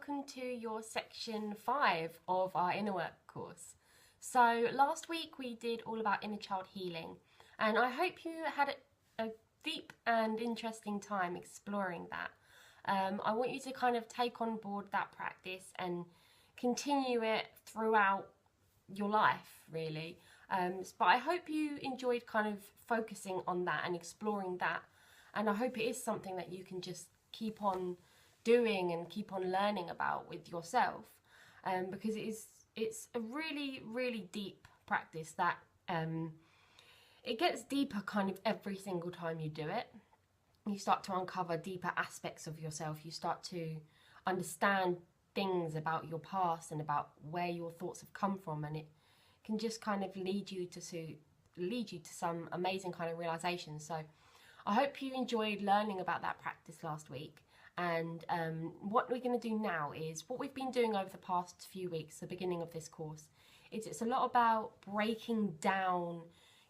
welcome to your section 5 of our inner work course. So last week we did all about inner child healing, and I hope you had a deep and interesting time exploring that. I want you to kind of take on board that practice and continue it throughout your life, really. But I hope you enjoyed kind of focusing on that and exploring that, and I hope it is something that you can just keep on doing and keep on learning about with yourself, because it's a really deep practice that it gets deeper kind of every single time you do it. You start to uncover deeper aspects of yourself. You start to understand things about your past and about where your thoughts have come from, and it can just kind of lead you to some amazing kind of realizations. So I hope you enjoyed learning about that practice last week. And what we're going to do now is what we've been doing over the past few weeks, the beginning of this course, is it's a lot about breaking down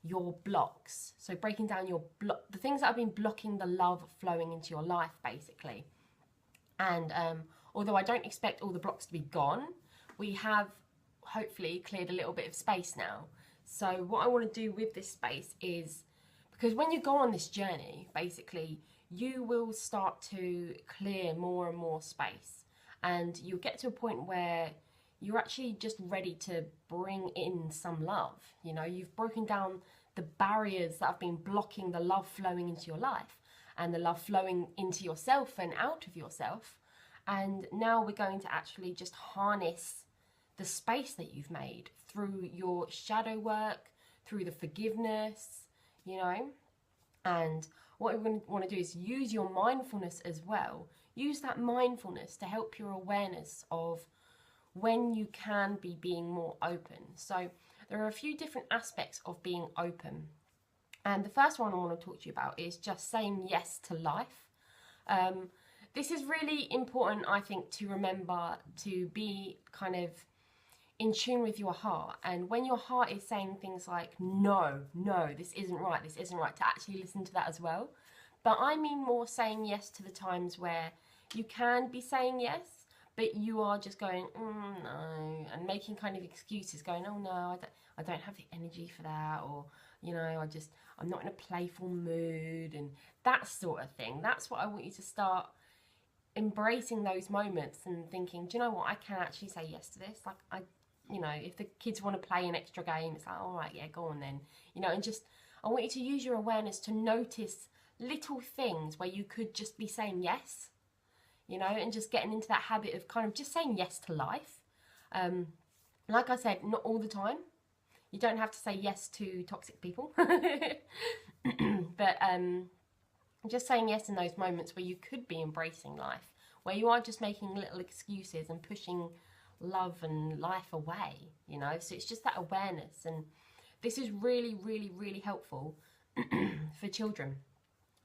your blocks. So breaking down the things that have been blocking the love flowing into your life, basically. And although I don't expect all the blocks to be gone, we have hopefully cleared a little bit of space now. So what I want to do with this space is, because when you go on this journey, basically, you will start to clear more and more space, and you'll get to a point where you're actually just ready to bring in some love. You know, you've broken down the barriers that have been blocking the love flowing into your life and the love flowing into yourself and out of yourself. And now we're going to actually just harness the space that you've made through your shadow work, through the forgiveness, you know. And what we're going to want to do is use your mindfulness as well. Use that mindfulness to help your awareness of when you can be being more open. So there are a few different aspects of being open. And the first one I want to talk to you about is just saying yes to life. This is really important, I think, to remember to be kind of in tune with your heart. And when your heart is saying things like, no, this isn't right, to actually listen to that as well. But I mean more saying yes to the times where you can be saying yes, but you are just going, no, and making kind of excuses, going, oh no, I don't have the energy for that, or, you know, I'm not in a playful mood, and that sort of thing. That's what I want you to start embracing, those moments and thinking, do you know what, I can actually say yes to this. Like, you know, if the kids want to play an extra game, it's like, all right, yeah, go on then. You know, and just, I want you to use your awareness to notice little things where you could just be saying yes, you know, and just getting into that habit of kind of just saying yes to life. Like I said, not all the time. You don't have to say yes to toxic people. But just saying yes in those moments where you could be embracing life, where you are just making little excuses and pushing love and life away, you know. So it's just that awareness, and this is really helpful for children,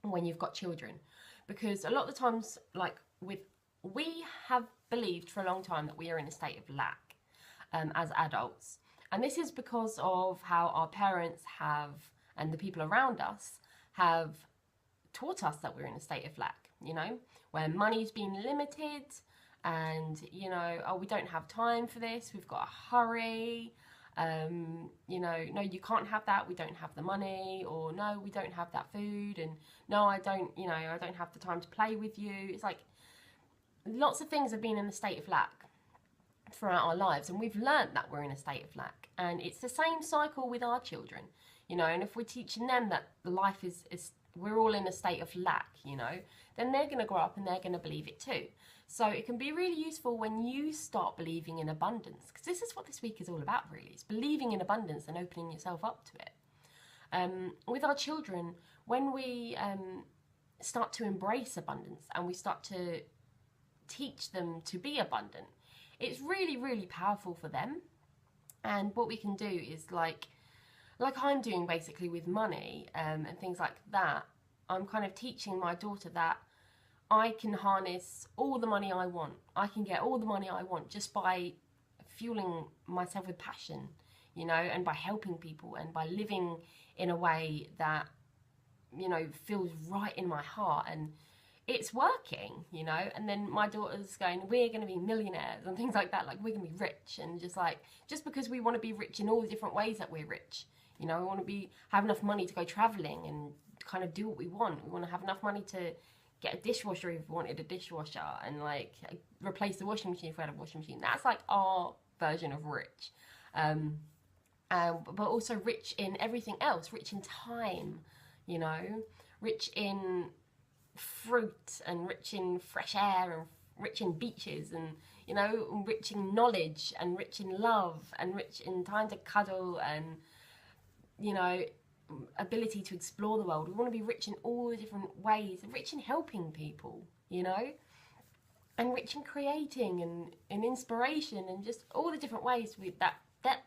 when you've got children, because a lot of the times, like, we have believed for a long time that we are in a state of lack as adults, and this is because of how our parents have, and the people around us have taught us that we're in a state of lack, you know, where money's been limited. And, you know, oh, we don't have time for this, we've got to hurry, you know, no, you can't have that, we don't have the money, or no, we don't have that food, and no, I don't have the time to play with you. It's like lots of things have been in a state of lack throughout our lives, and we've learnt that we're in a state of lack. And it's the same cycle with our children, you know, and if we're teaching them that life is we're all in a state of lack, you know, then they're going to grow up and they're going to believe it too. So it can be really useful when you start believing in abundance, because this is what this week is all about, really. It's believing in abundance and opening yourself up to it. With our children, when we start to embrace abundance and we start to teach them to be abundant, it's really powerful for them. And what we can do is like I'm doing basically with money and things like that. I'm kind of teaching my daughter that I can harness all the money I want. I can get all the money I want just by fueling myself with passion, you know, and by helping people and by living in a way that, you know, feels right in my heart. And it's working, you know. And then my daughter's going, we're going to be millionaires and things like that, like we're going to be rich, and just because we want to be rich in all the different ways that we're rich, you know. We want to have enough money to go traveling and kind of do what we want. We want to have enough money to get a dishwasher if we wanted a dishwasher, and like replace the washing machine if we had a washing machine. That's like our version of rich. But also rich in everything else, rich in time, you know, rich in fruit, and rich in fresh air, and rich in beaches, and, you know, rich in knowledge, and rich in love, and rich in time to cuddle, and, you know, ability to explore the world. We want to be rich in all the different ways, rich in helping people, you know, and rich in creating and inspiration, and just all the different ways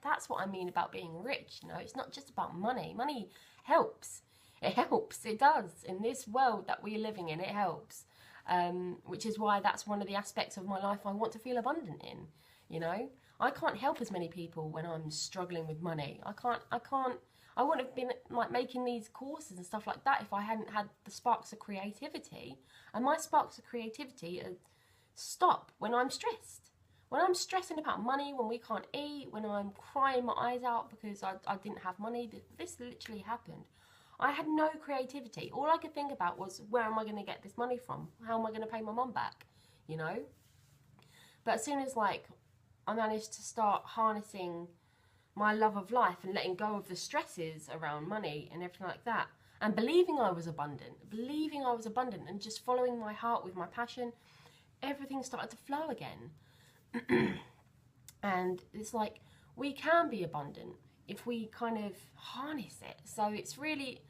that's what I mean about being rich. You know, it's not just about money. Money helps. It helps. It does. In this world that we're living in, it helps. Which is why that's one of the aspects of my life I want to feel abundant in. You know, I can't help as many people when I'm struggling with money. I wouldn't have been like making these courses and stuff like that if I hadn't had the sparks of creativity. And my sparks of creativity stop when I'm stressed. When I'm stressing about money, when we can't eat, when I'm crying my eyes out because I didn't have money, this literally happened. I had no creativity. All I could think about was, where am I going to get this money from? How am I going to pay my mum back? You know? But as soon as like I managed to start harnessing my love of life and letting go of the stresses around money and everything like that, and believing I was abundant, and just following my heart with my passion, everything started to flow again. And it's like, we can be abundant if we kind of harness it. So it's really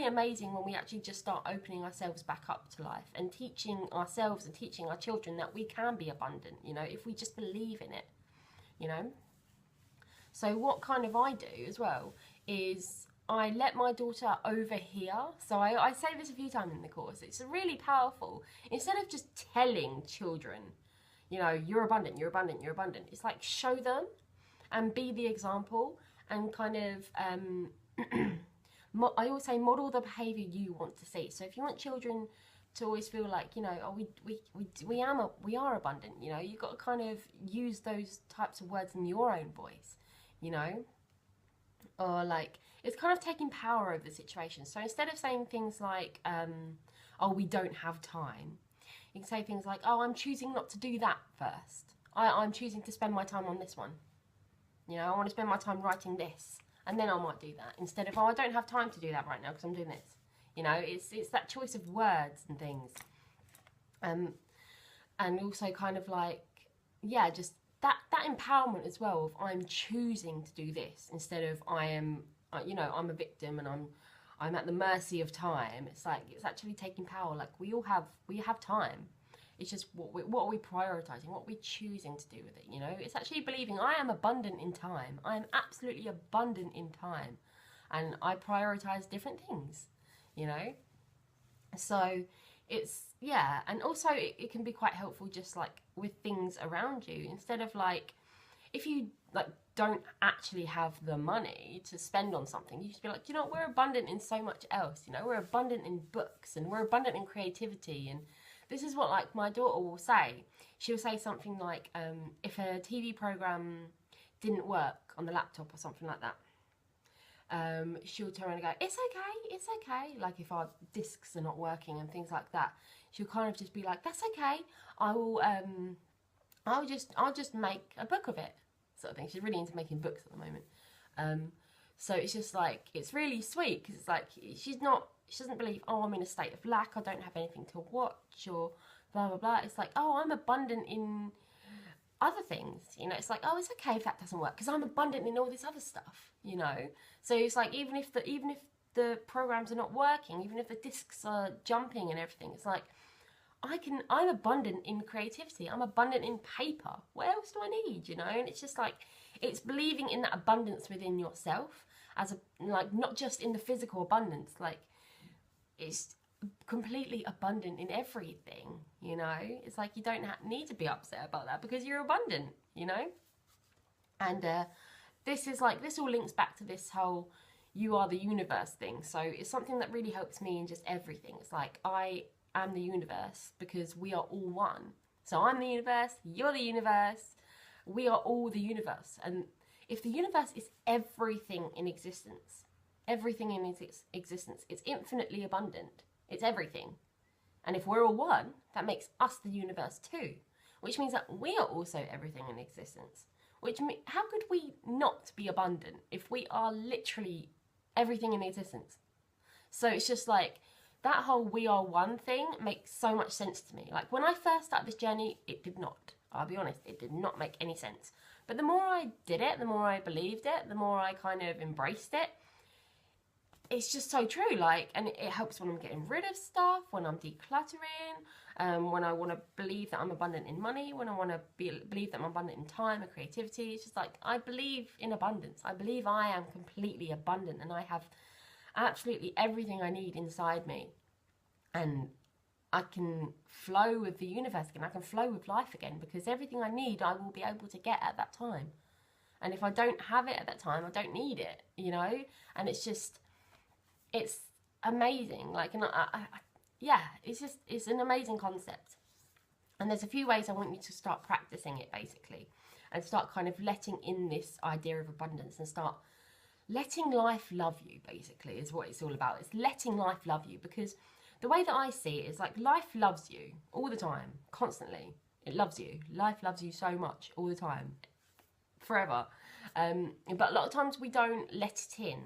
amazing when we actually just start opening ourselves back up to life, and teaching ourselves and teaching our children that we can be abundant, you know, if we just believe in it, you know. So what kind of I do as well is I let my daughter overhear. So I say this a few times in the course. It's really powerful. Instead of just telling children, you know, you're abundant, you're abundant, you're abundant. It's like, show them and be the example, and kind of, I always say, model the behaviour you want to see. So if you want children to always feel like, you know, oh, we are abundant, you know, you've got to kind of use those types of words in your own voice, you know, or like, it's kind of taking power over the situation. So instead of saying things like, oh, we don't have time, you can say things like, oh, I'm choosing not to do that first. I'm choosing to spend my time on this one. You know, I want to spend my time writing this, and then I might do that. Instead of, oh, I don't have time to do that right now because I'm doing this. You know, it's that choice of words and things. And also kind of like, yeah, just that empowerment as well of, I'm choosing to do this, instead of I am, you know, I'm a victim and I'm at the mercy of time. It's like, it's actually taking power. Like, we have time. It's just what are we prioritizing? What are we choosing to do with it? You know, it's actually believing I am abundant in time. I am absolutely abundant in time, and I prioritize different things. You know, so it's, yeah, and also it can be quite helpful just like with things around you. Instead of like, if you like don't actually have the money to spend on something, you just be like, you know, we're abundant in so much else. You know, we're abundant in books, and we're abundant in creativity. And this is what like my daughter will say. She'll say something like, if a TV program didn't work on the laptop or something like that, she'll turn around and go, it's okay. Like if our discs are not working and things like that, she'll kind of just be like, that's okay. I'll just make a book of it, sort of thing. She's really into making books at the moment. So it's just like, it's really sweet, because it's like, she doesn't believe, oh, I'm in a state of lack, I don't have anything to watch, or blah, blah, blah. It's like, oh, I'm abundant in other things, you know. It's like, oh, it's okay if that doesn't work, because I'm abundant in all this other stuff, you know. So it's like, even if the programs are not working, even if the discs are jumping and everything, it's like, I'm abundant in creativity, I'm abundant in paper, what else do I need, you know? And it's just like, it's believing in that abundance within yourself, as a, like, not just in the physical abundance, like, it's completely abundant in everything, you know. It's like, you don't need to be upset about that, because you're abundant, you know. And this is like, this all links back to this whole you are the universe thing. So it's something that really helps me in just everything. It's like, I am the universe, because we are all one. So I'm the universe, you're the universe, we are all the universe. And if the universe is everything in existence, it's infinitely abundant. It's everything. And if we're all one, that makes us the universe too, which means that we are also everything in existence. How could we not be abundant if we are literally everything in existence? So it's just like, that whole we are one thing makes so much sense to me. Like when I first started this journey, it did not. I'll be honest, it did not make any sense. But the more I did it, the more I believed it, the more I kind of embraced it. It's just so true, like, and it helps when I'm getting rid of stuff, when I'm decluttering, when I want to believe that I'm abundant in money, when I want to believe that I'm abundant in time and creativity. It's just like, I believe in abundance. I believe I am completely abundant and I have absolutely everything I need inside me. And I can flow with the universe again. I can flow with life again, because everything I need, I will be able to get at that time. And if I don't have it at that time, I don't need it, you know? And it's just, it's amazing. Like, and yeah, it's an amazing concept. And there's a few ways I want you to start practicing it, basically, and start kind of letting in this idea of abundance and start letting life love you, basically, is what it's all about. It's letting life love you, because the way that I see it is like, life loves you all the time, constantly. It loves you. Life loves you so much all the time, forever. But a lot of times we don't let it in.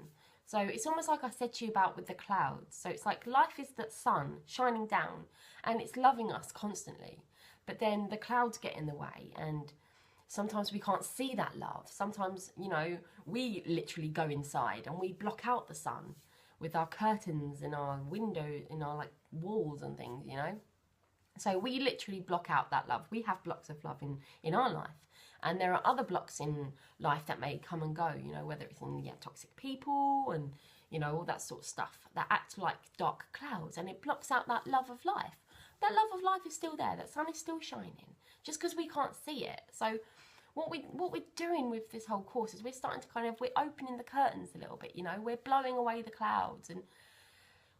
So it's almost like I said to you about with the clouds. So it's like life is that sun shining down and it's loving us constantly. But then the clouds get in the way and sometimes we can't see that love. Sometimes, you know, we literally go inside and we block out the sun with our curtains and our windows, in our like walls and things, you know. So we literally block out that love. We have blocks of love in our life. And there are other blocks in life that may come and go, you know, whether it's in toxic people and, you know, all that sort of stuff that act like dark clouds, and it blocks out that love of life. That love of life is still there. That sun is still shining, just because we can't see it. So what we're doing with this whole course is we're starting to we're opening the curtains a little bit, you know, we're blowing away the clouds and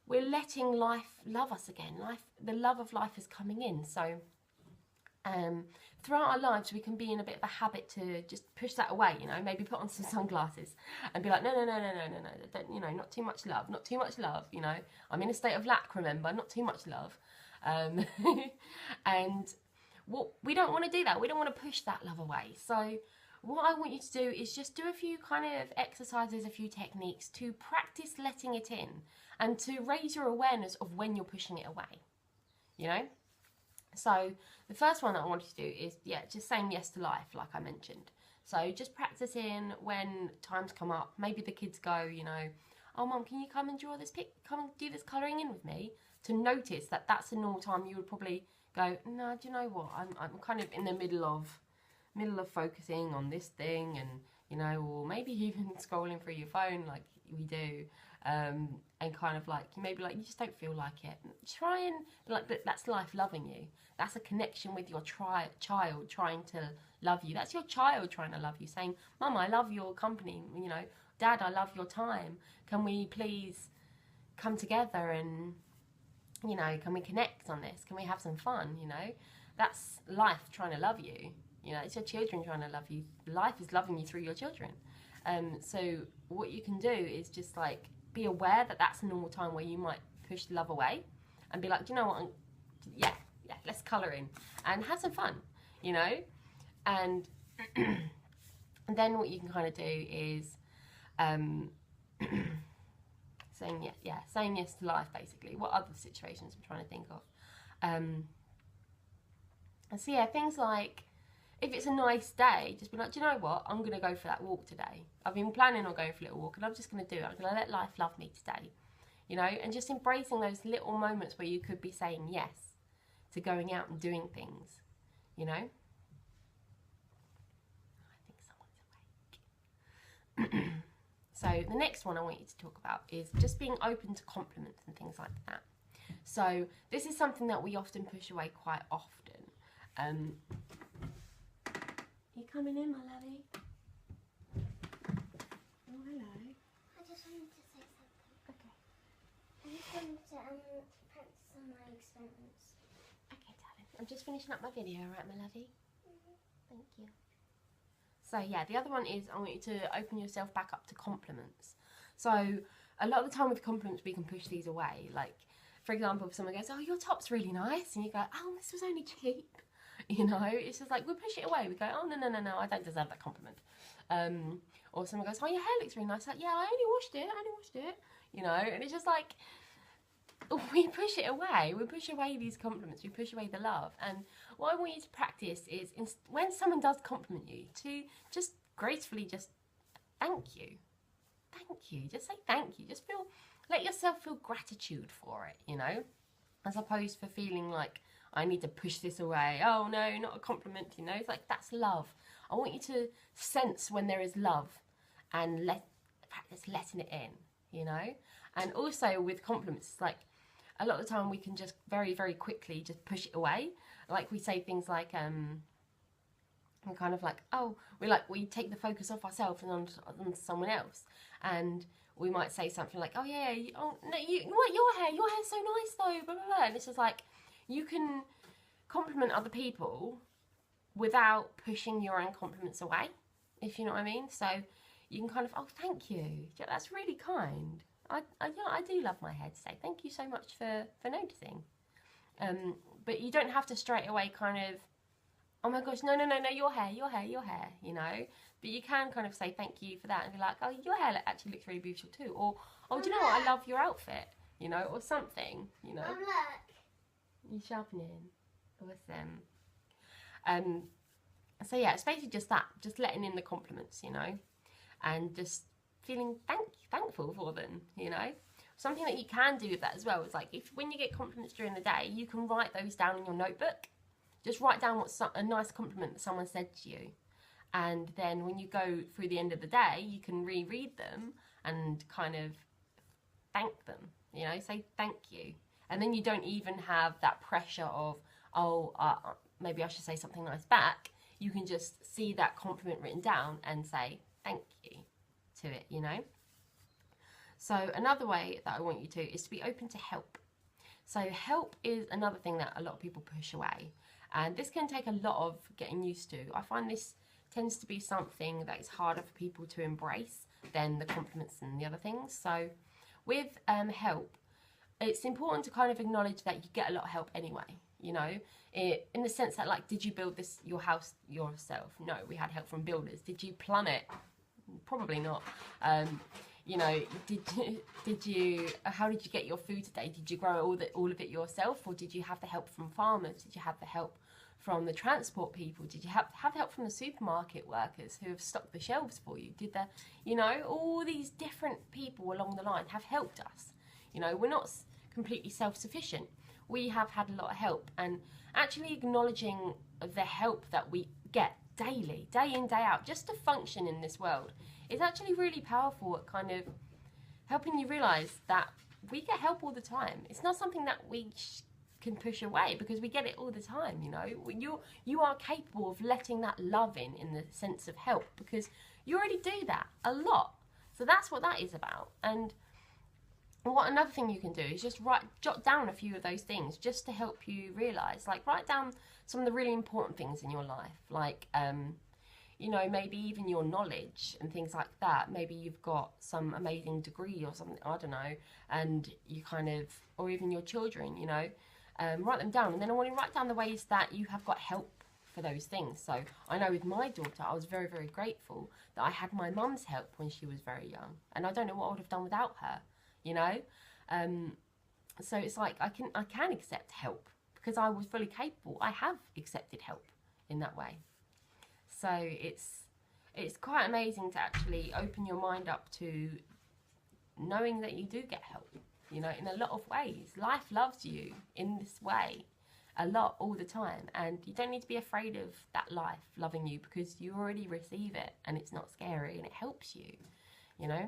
we're letting life love us again. The love of life is coming in. So throughout our lives we can be in a bit of a habit to just push that away, you know, maybe put on some sunglasses and be like, no, don't, you know, not too much love, you know, I'm in a state of lack, remember, not too much love. And we don't want to do that. We don't want to push that love away. So what I want you to do is just do a few kind of exercises, a few techniques to practice letting it in and to raise your awareness of when you're pushing it away, you know. So the first one that I want you to do is, just saying yes to life, like I mentioned. So just practicing when times come up. Maybe the kids go, you know, oh, Mum, can you come and draw this come and do this colouring in with me? To notice that that's a normal time you would probably go, no, do you know what? I'm kind of in the middle of focusing on this thing, and, you know, or maybe even scrolling through your phone like we do. And kind of like, maybe like you just don't feel like it. Try and, like, that's life loving you. That's a connection with your child trying to love you. That's your child trying to love you, saying, Mum, I love your company, you know, Dad, I love your time. Can we please come together and, you know, can we connect on this? Can we have some fun, you know? That's life trying to love you. You know, it's your children trying to love you. Life is loving you through your children. So what you can do is just like be aware that that's a normal time where you might push the love away and be like, do you know what? Let's colour in and have some fun, you know? And then what you can kind of do is saying yes to life, basically. What other situations I'm trying to think of? And so things like, if it's a nice day, just be like, do you know what? I'm going to go for that walk today. I've been planning on going for a little walk and I'm just going to do it. I'm going to let life love me today, you know? And just embracing those little moments where you could be saying yes to going out and doing things, you know? I think someone's awake. So the next one I want you to talk about is just being open to compliments and things like that. So this is something that we often push away quite often. You coming in, my lovey? Oh, hello. I just wanted to say something. Okay. I just wanted to practice on my experiment I'm just finishing up my video, right, my lovey? Thank you. So yeah, the other one is I want you to open yourself back up to compliments. So a lot of the time with compliments we can push these away. Like, for example, if someone goes, oh, your top's really nice, and you go, oh, this was only cheap. You know, it's just like, we push it away. We go, oh, no, I don't deserve that compliment. Or someone goes, oh, your hair looks really nice. Like, yeah, I only washed it. You know, and it's just like, we push it away. We push away these compliments. We push away the love. And what I want you to practice is when someone does compliment you, to just gracefully just thank you. Thank you. Just say thank you. Just let yourself feel gratitude for it, you know, as opposed for feeling like I need to push this away. Oh no, not a compliment, you know. It's like, that's love. I want you to sense when there is love and practice letting it in, you know. And also with compliments, it's like a lot of the time we can just very, very quickly just push it away. Like we say things like, we're kind of like, oh, we take the focus off ourselves and on someone else. And we might say something like, oh yeah, oh no, what, your hair's so nice though, blah, blah, blah. And it's just like, you can compliment other people without pushing your own compliments away, if you know what I mean. So you can kind of, oh, thank you. Yeah, that's really kind. I do love my hair today. Thank you so much for noticing. But you don't have to straight away kind of, oh my gosh, no, your hair, you know. But you can kind of say thank you for that and be like, oh, your hair actually looks really beautiful too. Or, oh, do you know what, I love your outfit, you know, or something, you know. Look. You sharpening. Awesome. So yeah, it's basically just that, just letting in the compliments, you know, and just feeling thankful for them, you know. Something that you can do with that as well is like, when you get compliments during the day, you can write those down in your notebook. Just write down what's a nice compliment that someone said to you, and then when you go through the end of the day, you can reread them and kind of thank them, you know, say thank you. And then you don't even have that pressure of, oh, maybe I should say something nice back. You can just see that compliment written down and say thank you to it, you know. So another way that I want you to is to be open to help. So help is another thing that a lot of people push away. And this can take a lot of getting used to. I find this tends to be something that is harder for people to embrace than the compliments and the other things. So with help, it's important to kind of acknowledge that you get a lot of help anyway, you know, in the sense that, like, did you build your house yourself? No, we had help from builders. Did you plumb it? Probably not. You know, how did you get your food today? Did you grow all of it yourself, or did you have the help from farmers? Did you have the help from the transport people? Did you have help from the supermarket workers who have stocked the shelves for you? You know, all these different people along the line have helped us. You know, we're not completely self-sufficient. We have had a lot of help, and actually acknowledging the help that we get daily, day in, day out, just to function in this world, is actually really powerful at kind of helping you realise that we get help all the time. It's not something that we can push away, because we get it all the time, you know. You are capable of letting that love in the sense of help, because you already do that a lot. So that's what that is about. And what another thing you can do is just jot down a few of those things just to help you realise. Like, write down some of the really important things in your life, like you know, maybe even your knowledge and things like that. Maybe you've got some amazing degree or something, I don't know, and you kind of, or even your children, you know, write them down. And then I want to write down the ways that you have got help for those things. So I know with my daughter, I was very, very grateful that I had my mum's help when she was very young, and I don't know what I would have done without her, you know. So it's like, I can accept help because I was fully capable. I have accepted help in that way. So it's quite amazing to actually open your mind up to knowing that you do get help, you know, in a lot of ways. Life loves you in this way a lot, all the time, and you don't need to be afraid of that life loving you, because you already receive it and it's not scary and it helps you, you know.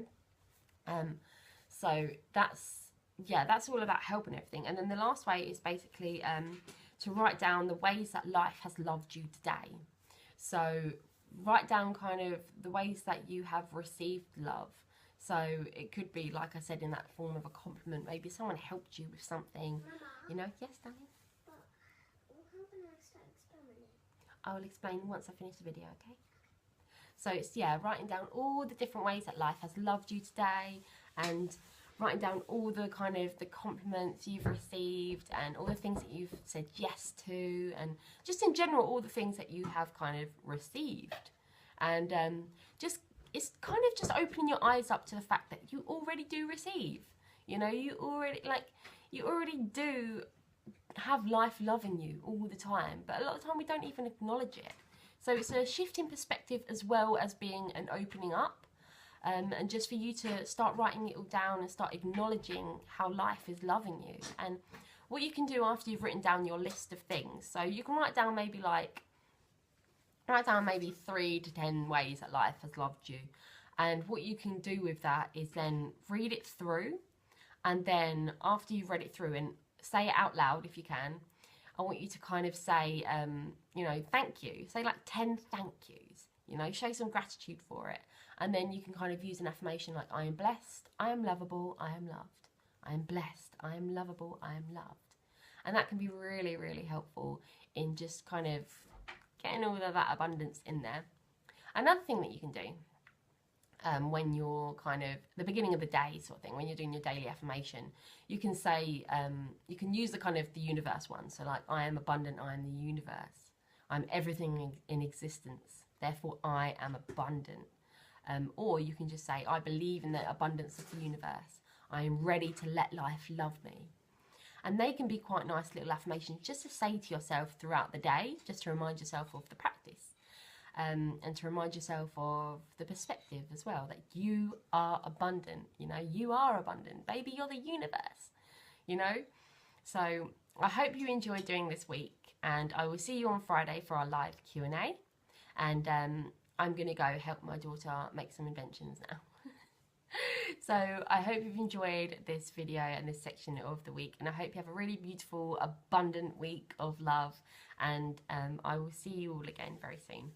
So that's all about help and everything. And then the last way is basically to write down the ways that life has loved you today. So write down kind of the ways that you have received love. So it could be, like I said, in that form of a compliment. Maybe someone helped you with something, Mama, you know. Yes, darling? but what happened I will explain once I finish the video, okay? So it's, yeah, writing down all the different ways that life has loved you today, and writing down all the kind of the compliments you've received and all the things that you've said yes to, and just in general all the things that you have kind of received. And just, it's kind of just opening your eyes up to the fact that you already do receive. You know, you already do have life loving you all the time, but a lot of the time we don't even acknowledge it. So it's a shift in perspective as well as being an opening up, and just for you to start writing it all down and start acknowledging how life is loving you. And what you can do after you've written down your list of things, so you can write down maybe 3 to 10 ways that life has loved you. And what you can do with that is then read it through, and then after you've read it through, and say it out loud if you can, I want you to kind of say, you know, thank you. Say like 10 thank yous, you know, show some gratitude for it. And then you can kind of use an affirmation like, I am blessed, I am lovable, I am loved. I am blessed, I am lovable, I am loved. And that can be really, really helpful in just kind of getting all of that abundance in there. Another thing that you can do when you're kind of the beginning of the day sort of thing, when you're doing your daily affirmation, you can say, you can use the kind of the universe one. So like, I am abundant, I am the universe. I'm everything in existence, therefore I am abundant. Or you can just say, I believe in the abundance of the universe. I am ready to let life love me. And they can be quite nice little affirmations just to say to yourself throughout the day, just to remind yourself of the practice. And to remind yourself of the perspective as well, that you are abundant, you know, you are abundant, baby, you're the universe, you know. So I hope you enjoyed doing this week, and I will see you on Friday for our live Q&A, and I'm going to go help my daughter make some inventions now. So I hope you've enjoyed this video and this section of the week, and I hope you have a really beautiful, abundant week of love, and I will see you all again very soon.